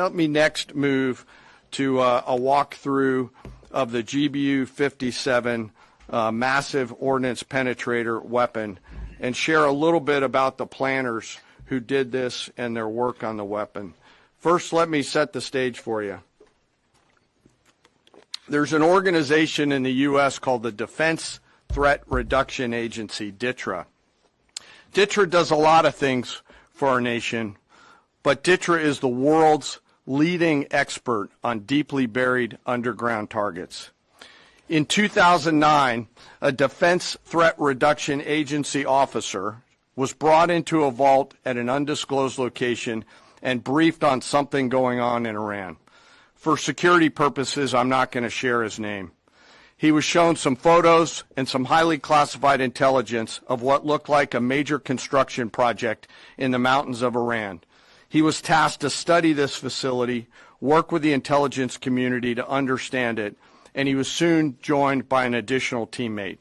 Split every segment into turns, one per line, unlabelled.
Let me next move to a walkthrough of the GBU-57 massive ordnance penetrator weapon and share a little bit about the planners who did this and their work on the weapon. First, let me set the stage for you. There's an organization in the U.S. called the Defense Threat Reduction Agency, DTRA. DTRA does a lot of things for our nation, but DTRA is the world's leading expert on deeply buried underground targets. In 2009, a Defense Threat Reduction Agency officer was brought into a vault at an undisclosed location and briefed on something going on in Iran. For security purposes, I'm not going to share his name. He was shown some photos and some highly classified intelligence of what looked like a major construction project in the mountains of Iran. He was tasked to study this facility, work with the intelligence community to understand it, and he was soon joined by an additional teammate.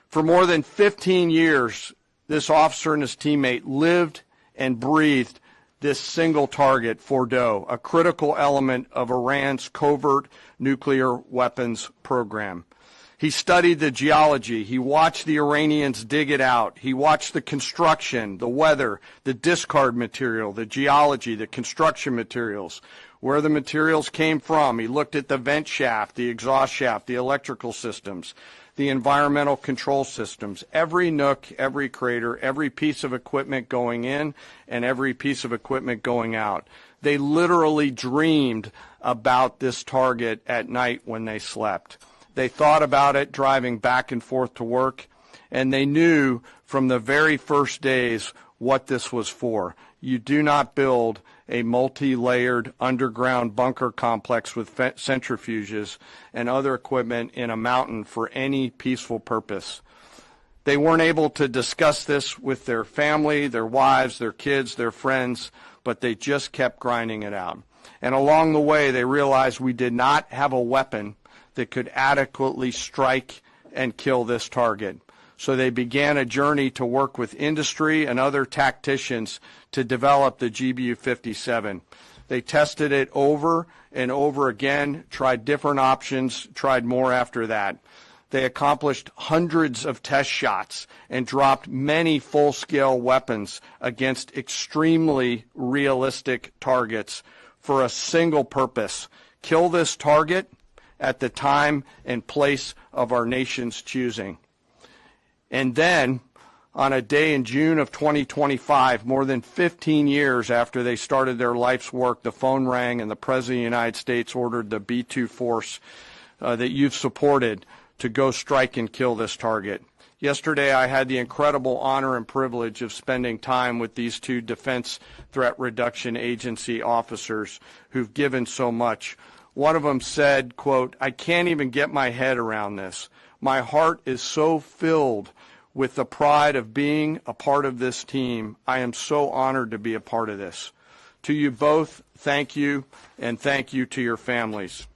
For more than 15 years, this officer and his teammate lived and breathed this single target, Fordo, a critical element of Iran's covert nuclear weapons program. He studied the geology. He watched the Iranians dig it out. He watched the construction, the weather, the discard material, the geology, the construction materials, where the materials came from. He looked at the vent shaft, the exhaust shaft, the electrical systems, the environmental control systems, every nook, every crater, every piece of equipment going in and every piece of equipment going out. They literally dreamed about this target at night when they slept. They thought about it driving back and forth to work, and they knew from the very first days what this was for. You do not build a multi-layered underground bunker complex with centrifuges and other equipment in a mountain for any peaceful purpose. They weren't able to discuss this with their family, their wives, their kids, their friends, but they just kept grinding it out. And along the way, they realized we did not have a weapon that could adequately strike and kill this target. So they began a journey to work with industry and other tacticians to develop the GBU-57. They tested it over and over again, tried different options, tried more after that. They accomplished hundreds of test shots and dropped many full-scale weapons against extremely realistic targets for a single purpose: kill this target at the time and place of our nation's choosing. And then, on a day in June of 2025, more than 15 years after they started their life's work, the phone rang and the President of the United States ordered the B-2 force that you've supported to go strike and kill this target. Yesterday, I had the incredible honor and privilege of spending time with these two Defense Threat Reduction Agency officers who've given so much. One of them said, quote, "I can't even get my head around this. My heart is so filled with the pride of being a part of this team. I am so honored to be a part of this." To you both, thank you, and thank you to your families.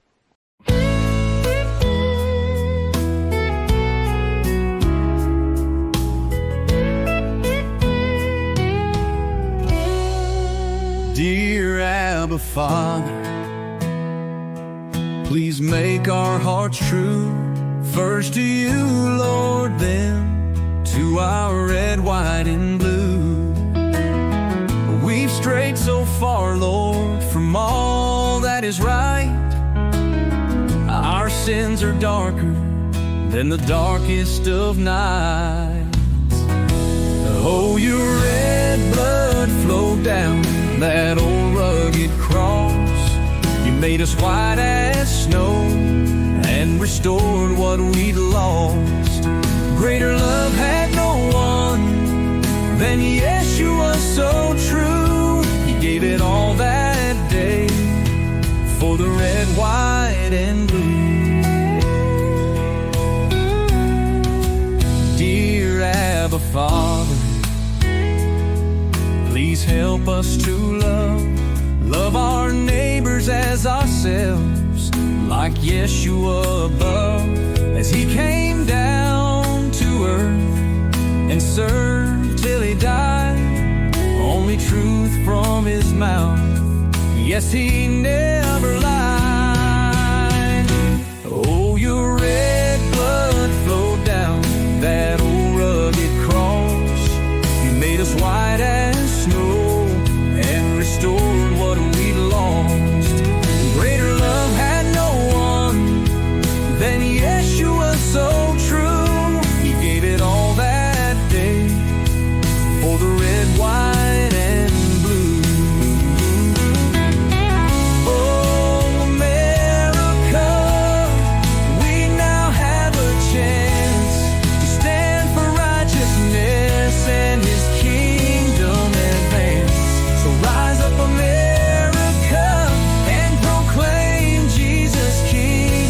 Dear Abba Father, please make our hearts true. First to you, Lord, then to our red, white, and blue. We've strayed so far, Lord, from all that is right. Our sins are darker than the darkest of nights. Oh, your red blood flowed down that old rugged cross. You made us white as snow and restored what we'd lost. Greater love had no one than Yeshua, so true. He gave it all that day for the red, white, and blue. Dear Abba Father, please help us to love our neighbors as ourselves, like Yeshua above, as he came down to earth and served till he died. Only truth from his mouth, Yes, he never lied. Oh, your red blood flowed down that old rugged cross. You made us white as snow and restored what we lost. Greater love had no one than Yeshua, so true. He gave it all that day for the red, white, and blue. Oh, America, we now have a chance to stand for righteousness and his kingdom advance. So rise up, America, and proclaim Jesus King,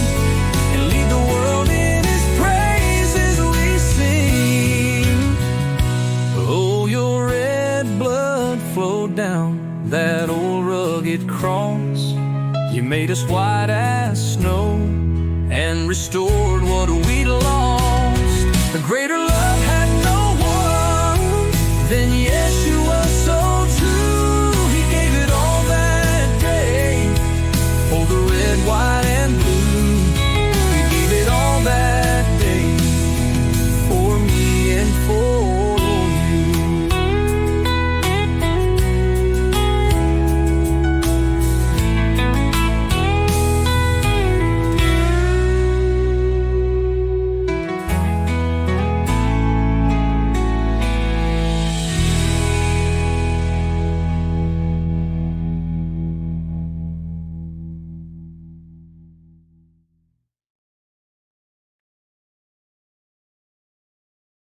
and lead the world in his praises we sing. Oh, your red blood flowed down that old rugged cross. You made us white as snow and restored what we'd lost. A greater love had no one than